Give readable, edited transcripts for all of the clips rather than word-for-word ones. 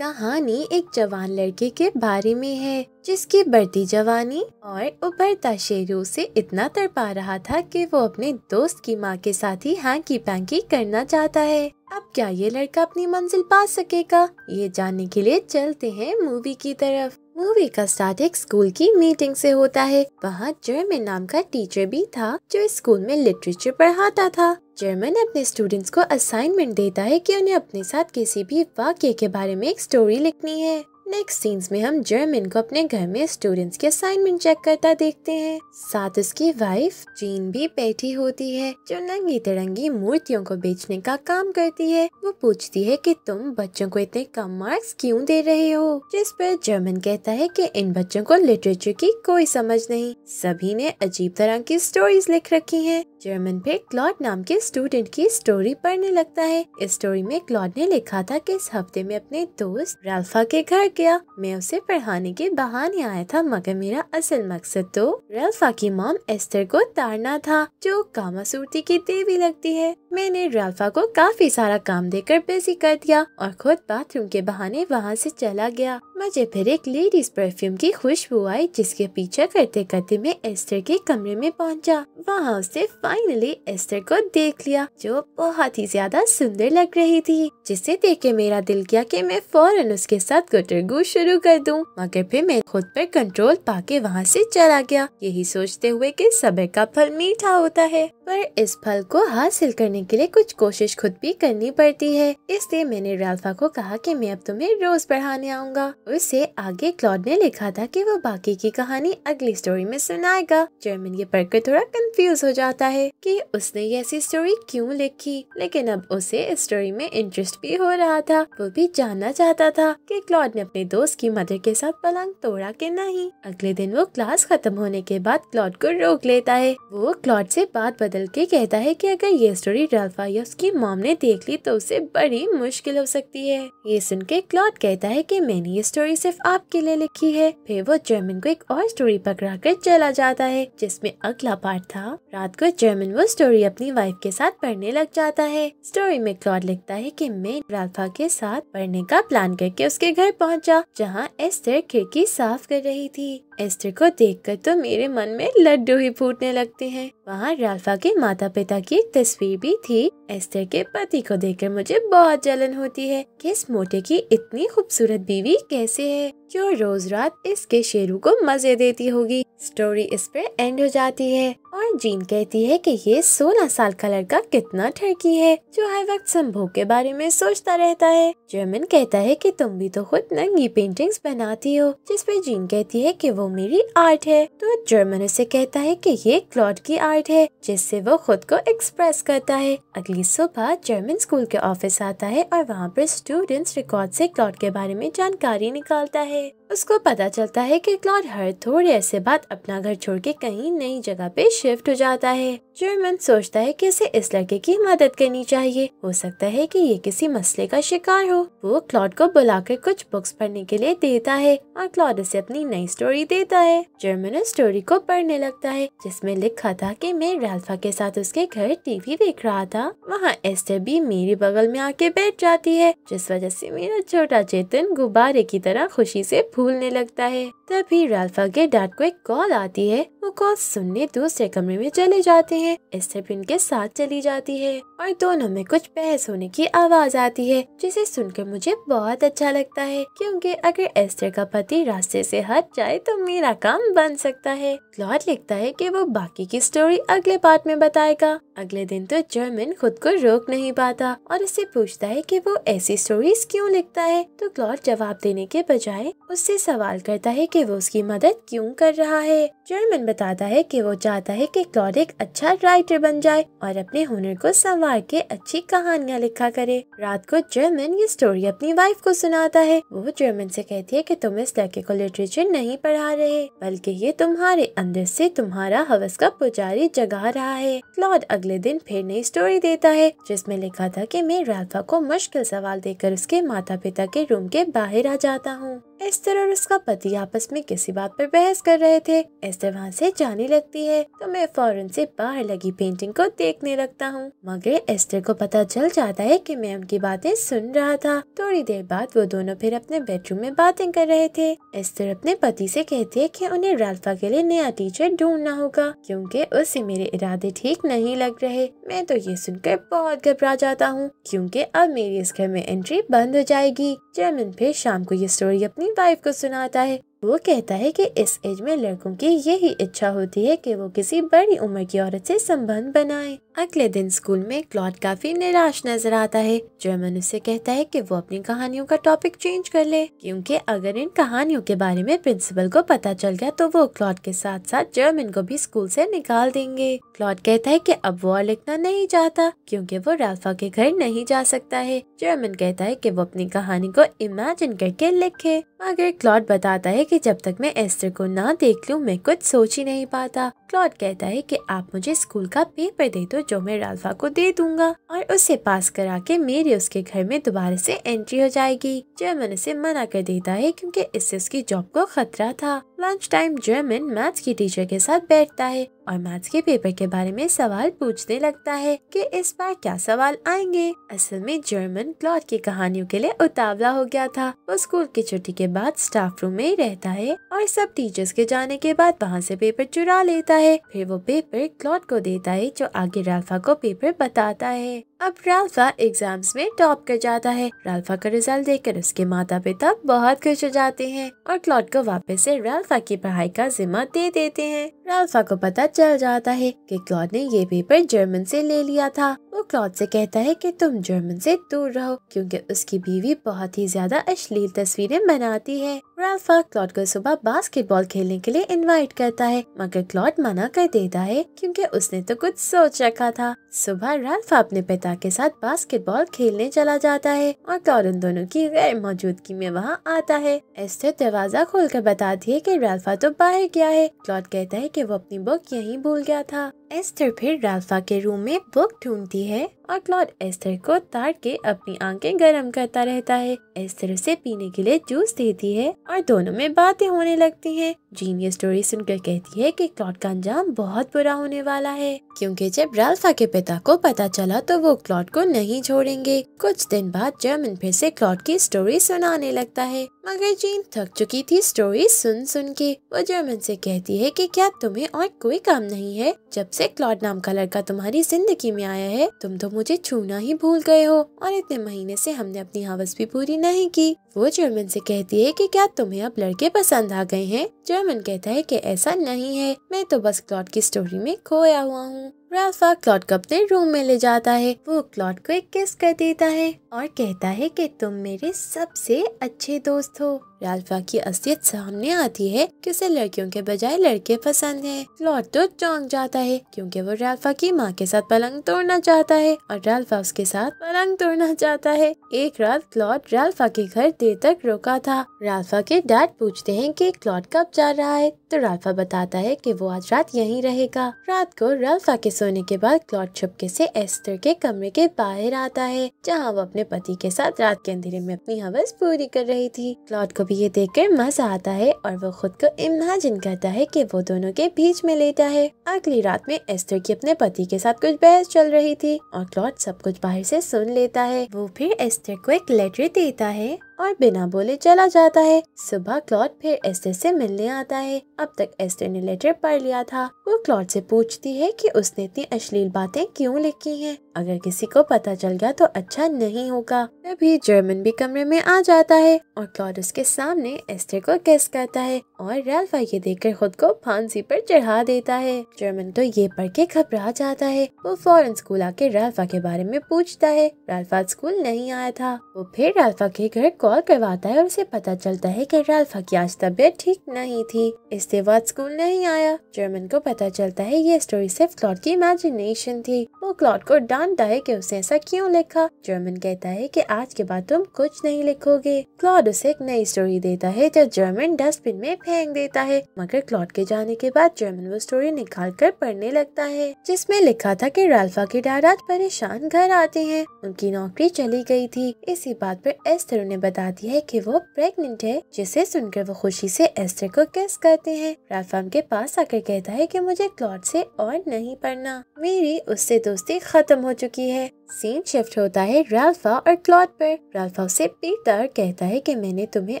कहानी एक जवान लड़के के बारे में है जिसकी बढ़ती जवानी और उभरता शेरों से इतना तड़पा रहा था कि वो अपने दोस्त की माँ के साथ ही हैंकी पैंकी करना चाहता है। अब क्या ये लड़का अपनी मंजिल पा सकेगा? ये जानने के लिए चलते हैं मूवी की तरफ। मूवी का स्टार्ट एक स्कूल की मीटिंग से होता है। वहाँ जर्मन नाम का टीचर भी था जो इस स्कूल में लिटरेचर पढ़ाता था। जर्मन अपने स्टूडेंट्स को असाइनमेंट देता है कि उन्हें अपने साथ किसी भी वाक्य के बारे में एक स्टोरी लिखनी है। नेक्स्ट सीन्स में हम जर्मन को अपने घर में स्टूडेंट्स के असाइनमेंट चेक करता देखते हैं। साथ उसकी वाइफ जीन भी बैठी होती है जो नंगी तिरंगी मूर्तियों को बेचने का काम करती है। वो पूछती है कि तुम बच्चों को इतने कम मार्क्स क्यों दे रहे हो, जिस पर जर्मन कहता है कि इन बच्चों को लिटरेचर की कोई समझ नहीं, सभी ने अजीब तरह की स्टोरीज लिख रखी हैं। जर्मन फिर क्लॉड नाम के स्टूडेंट की स्टोरी पढ़ने लगता है। इस स्टोरी में क्लॉड ने लिखा था कि इस हफ्ते में अपने दोस्त राल्फा के घर गया। मैं उसे पढ़ाने के बहाने आया था, मगर मेरा असल मकसद तो राल्फा की मॉम एस्टर को ताड़ना था जो कामासूरती की देवी लगती है। मैंने राल्फा को काफी सारा काम देकर बिजी कर दिया और खुद बाथरूम के बहाने वहाँ से चला गया। मुझे फिर एक लेडीज परफ्यूम की खुशबू आई जिसके पीछे करते करते मैं एस्टर के कमरे में पहुँचा। वहाँ उससे फाइनली एस्टर को देख लिया जो बहुत ही ज्यादा सुंदर लग रही थी, जिसे देख के मेरा दिल किया कि मैं फौरन उसके साथ गुटरगू शुरू कर दूं, मगर फिर मैं खुद पर कंट्रोल पाके वहाँ से चला गया, यही सोचते हुए कि सब्र का फल मीठा होता है। पर इस फल को हासिल करने के लिए कुछ कोशिश खुद भी करनी पड़ती है। इसलिए मैंने राल्फा को कहा कि मैं अब तुम्हें रोज पढ़ाने आऊंगा। उससे आगे क्लॉड ने लिखा था कि वो बाकी की कहानी अगली स्टोरी में सुनाएगा। जर्मन ये पढ़कर थोड़ा कंफ्यूज हो जाता है कि उसने ये ऐसी स्टोरी क्यों लिखी, लेकिन अब उसे इस स्टोरी में इंटरेस्ट भी हो रहा था। वो भी जानना चाहता था कि क्लॉड ने अपने दोस्त की मदर के साथ पलंग तोड़ा कि नहीं। अगले दिन वो क्लास खत्म होने के बाद क्लॉड को रोक लेता है। वो क्लॉड से बात बदल के कहता है कि अगर ये स्टोरी राल्फा या उसकी मॉम ने देख ली तो उसे बड़ी मुश्किल हो सकती है। ये सुन के क्लॉड कहता है कि मैंने ये स्टोरी सिर्फ आपके लिए लिखी है। फिर वो जर्मन को एक और स्टोरी पकड़ा कर चला जाता है जिसमें अगला पार्ट था। रात को जर्मन वो स्टोरी अपनी वाइफ के साथ पढ़ने लग जाता है। स्टोरी में क्लॉड लिखता है कि मैं राल्फा के साथ पढ़ने का प्लान करके उसके घर पहुंचा जहां एस्टर खिड़की साफ कर रही थी। एस्टर को देखकर तो मेरे मन में लड्डू ही फूटने लगते हैं। वहाँ राल्फा के माता पिता की एक तस्वीर भी थी। एस्टर के पति को देखकर मुझे बहुत जलन होती है कि इस मोटे की इतनी खूबसूरत बीवी कैसे है जो रोज रात इसके शेरू को मजे देती होगी। स्टोरी इस पर एंड हो जाती है और जीन कहती है कि ये 16 साल का लड़का कितना ठरकी है जो हर वक्त संभोग के बारे में सोचता रहता है। जर्मन कहता है कि तुम भी तो खुद नंगी पेंटिंग्स बनाती हो, जिस पे जीन कहती है कि वो मेरी आर्ट है। तो जर्मन उसे कहता है कि ये क्लॉड की आर्ट है जिससे वो खुद को एक्सप्रेस करता है। अगली सुबह जर्मन स्कूल के ऑफिस आता है और वहाँ पर स्टूडेंट्स रिकॉर्ड से क्लॉड के बारे में जानकारी निकालता है। उसको पता चलता है कि क्लॉड हर थोड़े अरसे बाद अपना घर छोड़ के कहीं नई जगह पे शिफ्ट हो जाता है। जर्मन सोचता है कि उसे इस लड़के की मदद करनी चाहिए, हो सकता है कि ये किसी मसले का शिकार हो। वो क्लॉड को बुलाकर कुछ बुक्स पढ़ने के लिए देता है और क्लॉड उसे अपनी नई स्टोरी देता है। जर्मन उस स्टोरी को पढ़ने लगता है जिसमें लिखा था कि मैं राल्फा के साथ उसके घर टीवी देख रहा था। वहाँ एस्टर भी मेरे बगल में आके बैठ जाती है, जिस वजह से मेरा छोटा चेतन गुब्बारे की तरह खुशी से फूलने लगता है। तभी राल्फा के डैड को एक कॉल आती है। वो कॉल सुनने दूसरे कमरे में चले जाते हैं। एस्टर भी उनके साथ चली जाती है और दोनों में कुछ बहस होने की आवाज आती है, जिसे सुनकर मुझे बहुत अच्छा लगता है क्योंकि अगर एस्टर का पति रास्ते से हट जाए तो मेरा काम बन सकता है। क्लॉड लिखता है कि वो बाकी की स्टोरी अगले पार्ट में बताएगा। अगले दिन तो जर्मन खुद को रोक नहीं पाता और उससे पूछता है कि वो ऐसी स्टोरीज क्यों लिखता है। तो क्लॉड जवाब देने के बजाय उससे सवाल करता है कि वो उसकी मदद क्यों कर रहा है। जर्मन बताता है कि वो चाहता है कि क्लॉड एक अच्छा राइटर बन जाए और अपने हुनर को संवार के अच्छी कहानियाँ लिखा करे। रात को जर्मन ये स्टोरी अपनी वाइफ को सुनाता है। वो जर्मन से कहती है कि तुम इस लड़के को लिटरेचर नहीं पढ़ा रहे, बल्कि ये तुम्हारे अंदर से तुम्हारा हवस का पुजारी जगा रहा है। क्लॉड अगले दिन फिर नई स्टोरी देता है जिसमें लिखा था कि मैं राल्फा को मुश्किल सवाल देकर उसके माता पिता के रूम के बाहर आ जाता हूँ। एस्टर और उसका पति आपस में किसी बात पर बहस कर रहे थे। एस्टर वहाँ से जाने लगती है तो मैं फौरन से बाहर लगी पेंटिंग को देखने लगता हूँ, मगर एस्टर को पता चल जाता है कि मैं उनकी बातें सुन रहा था। थोड़ी देर बाद वो दोनों फिर अपने बेडरूम में बातें कर रहे थे। एस्टर अपने पति से कहती है कि उन्हें राल्फा के लिए नया टीचर ढूंढना होगा क्योंकि उससे मेरे इरादे ठीक नहीं लग रहे। मैं तो ये सुनकर बहुत घबरा जाता हूँ क्योंकि अब मेरी इस घर में एंट्री बंद हो जाएगी। जर्मन फिर शाम को ये स्टोरी अपनी वाइफ को सुनाता है। वो कहता है कि इस एज में लड़कों की यही इच्छा होती है कि वो किसी बड़ी उम्र की औरत से संबंध बनाए। अगले दिन स्कूल में क्लॉड काफी निराश नजर आता है। जर्मन उससे कहता है कि वो अपनी कहानियों का टॉपिक चेंज कर ले क्योंकि अगर इन कहानियों के बारे में प्रिंसिपल को पता चल गया तो वो क्लॉड के साथ साथ जर्मन को भी स्कूल से निकाल देंगे। क्लॉड कहता है कि अब वो और लिखना नहीं चाहता क्योंकि वो राल्फा के घर नहीं जा सकता है। जर्मन कहता है कि वो अपनी कहानी को इमेजिन करके लिखे, मगर क्लॉड बताता है कि जब तक मैं एस्टर को ना देख लूं मैं कुछ सोच ही नहीं पाता। क्लॉड कहता है कि आप मुझे स्कूल का पेपर दे दो जो मैं राल्फा को दे दूंगा और उसे पास करा के मेरी उसके घर में दोबारा से एंट्री हो जाएगी। जर्मन उसे मना कर देता है क्योंकि इससे उसकी जॉब को खतरा था। लंच टाइम जर्मन मैथ्स की टीचर के साथ बैठता है और मैथ्स के पेपर के बारे में सवाल पूछने लगता है कि इस बार क्या सवाल आएंगे। असल में जर्मन क्लॉड की कहानियों के लिए उतावला हो गया था। वो स्कूल की छुट्टी के बाद स्टाफ रूम में ही रहता है और सब टीचर्स के जाने के बाद वहाँ से पेपर चुरा लेता है। फिर वो पेपर क्लॉड को देता है जो आगे राल्फा को पेपर बताता है। अब राल्फा एग्जाम्स में टॉप कर जाता है। राल्फा का रिजल्ट देखकर उसके माता पिता बहुत खुश हो जाते हैं और क्लॉड को वापस से राल्फा की पढ़ाई का जिम्मा दे देते हैं। राल्फा को पता चल जाता है कि क्लॉड ने ये पेपर जर्मन से ले लिया था। वो क्लॉड से कहता है कि तुम जर्मन से दूर रहो क्योंकि उसकी बीवी बहुत ही ज्यादा अश्लील तस्वीरें बनाती है। राल्फा क्लॉड को सुबह बास्केटबॉल खेलने के लिए इनवाइट करता है, मगर क्लॉड मना कर देता है क्योंकि उसने तो कुछ सोच रखा था। सुबह राल्फा अपने पिता के साथ बास्केटबॉल खेलने चला जाता है और क्लॉड उन दोनों की गैर मौजूदगी में वहाँ आता है। एस्टर दरवाजा खोलकर बताती है कि राल्फा तो बाहर गया है। क्लॉड कहता है कि वो अपनी बुक यहीं भूल गया था। एस्टर फिर राल्फा के रूम में बुक ढूंढती है और क्लॉड एस्टर को ताड़ के अपनी आंखें गर्म करता रहता है। एस्टर उसे पीने के लिए जूस देती है और दोनों में बातें होने लगती हैं। जीन ये स्टोरी सुनकर कहती है कि क्लॉड का अंजाम बहुत बुरा होने वाला है क्योंकि जब राल्फा के पिता को पता चला तो वो क्लॉड को नहीं छोड़ेंगे। कुछ दिन बाद जर्मन फिर से क्लॉड की स्टोरी सुनाने लगता है, मगर जीन थक चुकी थी स्टोरी सुन सुन के। वो जर्मन से कहती है कि क्या तुम्हें और कोई काम नहीं है? जब से क्लॉड नाम का लड़का तुम्हारी जिंदगी में आया है तुम तो मुझे छूना ही भूल गए हो और इतने महीने से हमने अपनी हवस भी पूरी नहीं की। वो जर्मन से कहती है कि क्या तुम्हें अब लड़के पसंद आ गए हैं? जर्मन कहता है कि ऐसा नहीं है, मैं तो बस क्लॉड की स्टोरी में खोया हुआ हूँ। राल्फा क्लॉड को अपने रूम में ले जाता है। वो क्लॉड को एक किस कर देता है और कहता है कि तुम मेरे सबसे अच्छे दोस्त हो। राल्फा की असलियत सामने आती है कि उसे लड़कियों के बजाय लड़के पसंद हैं। क्लॉड तो चौंक जाता है क्योंकि वो राल्फा की माँ के साथ पलंग तोड़ना चाहता है और राल्फा उसके साथ पलंग तोड़ना चाहता है। एक रात क्लॉड राल्फा के घर देर तक रुका था। राल्फा के डैड पूछते हैं कि क्लॉड कब जा रहा है तो राल्फा बताता है कि वो आज रात यहीं रहेगा। रात को राल्फा के सोने के बाद क्लॉड चुपके से एस्टर के कमरे के बाहर आता है जहाँ वो अपने पति के साथ रात के अंधेरे में अपनी हवस पूरी कर रही थी। क्लॉड को भी ये देखकर मजा आता है और वो खुद को इमेजिन करता है कि वो दोनों के बीच में लेटा है। अगली रात में एस्टर की अपने पति के साथ कुछ बहस चल रही थी और क्लॉड सब कुछ बाहर से सुन लेता है। वो फिर एस्टर को एक लेटर देता है और बिना बोले चला जाता है। सुबह क्लॉड फिर एस्टर से मिलने आता है। अब तक एस्टर ने लेटर पढ़ लिया था। वो क्लॉड से पूछती है कि उसने इतनी अश्लील बातें क्यों लिखी हैं। अगर किसी को पता चल गया तो अच्छा नहीं होगा। तभी जर्मन भी कमरे में आ जाता है और क्लॉड उसके सामने एस्टर को किस करता है और राल्फा ये देखकर खुद को फांसी पर चढ़ा देता है। जर्मन तो ये पढ़ के घबरा जाता है। वो फौरन स्कूल आके राल्फा के बारे में पूछता है। राल्फा स्कूल नहीं आया था। वो फिर राल्फा के घर कॉल करवाता है और उसे पता चलता है कि राल्फा की आज तबीयत ठीक नहीं थी, इसलिए वो स्कूल नहीं आया। जर्मन को पता चलता है ये स्टोरी सिर्फ क्लॉड की इमेजिनेशन थी। वो क्लॉड को डांटता है कि उसने ऐसा क्यों लिखा। जर्मन कहता है कि आज के बाद तुम कुछ नहीं लिखोगे। क्लॉड उसे एक नई स्टोरी देता है जो जर्मन डस्टबिन में फेंक देता है। मगर क्लॉड के जाने के बाद जर्मन वो स्टोरी निकाल कर पढ़ने लगता है जिसमें लिखा था कि राल्फा के डैड आज परेशान घर आते हैं, उनकी नौकरी चली गई थी। इसी बात पर एस्टर उन्हें बताती है कि वो प्रेग्नेंट है, जिसे सुनकर वो खुशी से एस्टर को किस करते हैं। राल्फा उनके पास आकर कहता है कि मुझे क्लॉड से और नहीं पढ़ना, मेरी उससे दोस्ती खत्म हो चुकी है। सीन शिफ्ट होता है राल्फा और क्लॉड पर। राल्फा उसे पीटता और कहता है कि मैंने तुम्हें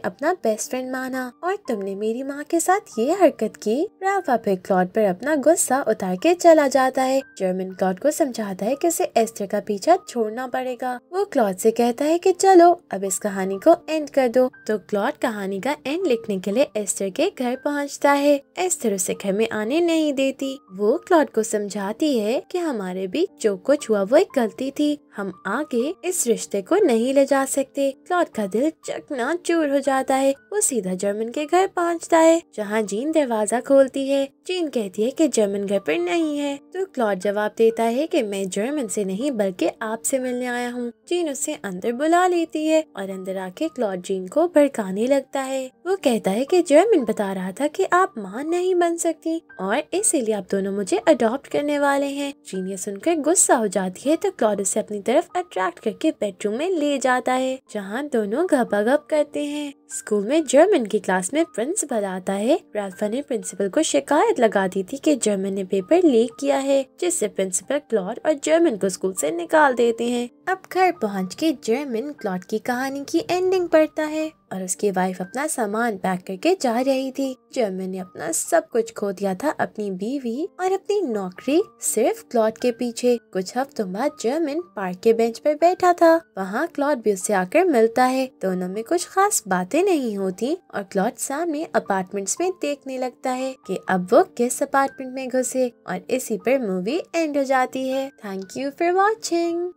अपना बेस्ट फ्रेंड माना और तुमने मेरी माँ के साथ ये हरकत की। राल्फा फिर क्लॉड पर अपना गुस्सा उतार के चला जाता है। जर्मन क्लॉड को समझाता है कि उसे एस्टर का पीछा छोड़ना पड़ेगा। वो क्लॉड से कहता है कि चलो अब इस कहानी को एंड कर दो। तो क्लॉड कहानी का एंड लिखने के लिए एस्टर के घर पहुँचता है। एस्टर उसे घर में आने नहीं देती। वो क्लॉड को समझाती है कि हमारे बीच जो कुछ हुआ वो एक गलती थी, हम आगे इस रिश्ते को नहीं ले जा सकते। क्लॉड का दिल चकनाचूर हो जाता है। वो सीधा जर्मन के घर पहुंचता है जहां जीन दरवाजा खोलती है। जीन कहती है कि जर्मन घर पर नहीं है, तो क्लॉड जवाब देता है कि मैं जर्मन से नहीं बल्कि आपसे मिलने आया हूँ। जीन उसे अंदर बुला लेती है और अंदर आके क्लॉड जीन को भड़काने लगता है। वो कहता है कि जर्मन बता रहा था कि आप मां नहीं बन सकती और इसीलिए आप दोनों मुझे अडॉप्ट करने वाले हैं। जीन ये सुनकर गुस्सा हो जाती है तो क्लॉड उसे अपनी तरफ अट्रैक्ट करके बेडरूम में ले जाता है जहाँ दोनों गपागप करते हैं। स्कूल में जर्मन की क्लास में प्रिंसिपल आता है। राल्फा ने प्रिंसिपल को शिकायत लगा दी थी कि जर्मन ने पेपर लीक किया है, जिससे प्रिंसिपल क्लॉड और जर्मन को स्कूल से निकाल देते हैं। अब घर पहुँच के जर्मन क्लॉड की कहानी की एंडिंग पढ़ता है और उसकी वाइफ अपना सामान पैक करके जा रही थी। जर्मन ने अपना सब कुछ खो दिया था, अपनी बीवी और अपनी नौकरी, सिर्फ क्लॉड के पीछे। कुछ हफ्तों बाद जर्मन पार्क के बेंच पर बैठा था। वहाँ क्लॉड भी उससे आकर मिलता है। दोनों में कुछ खास बातें नहीं होती और क्लॉड सामने अपार्टमेंट्स में देखने लगता है कि अब वो किस अपार्टमेंट में घुसे और इसी पर मूवी एंड हो जाती है। Thank you for watching.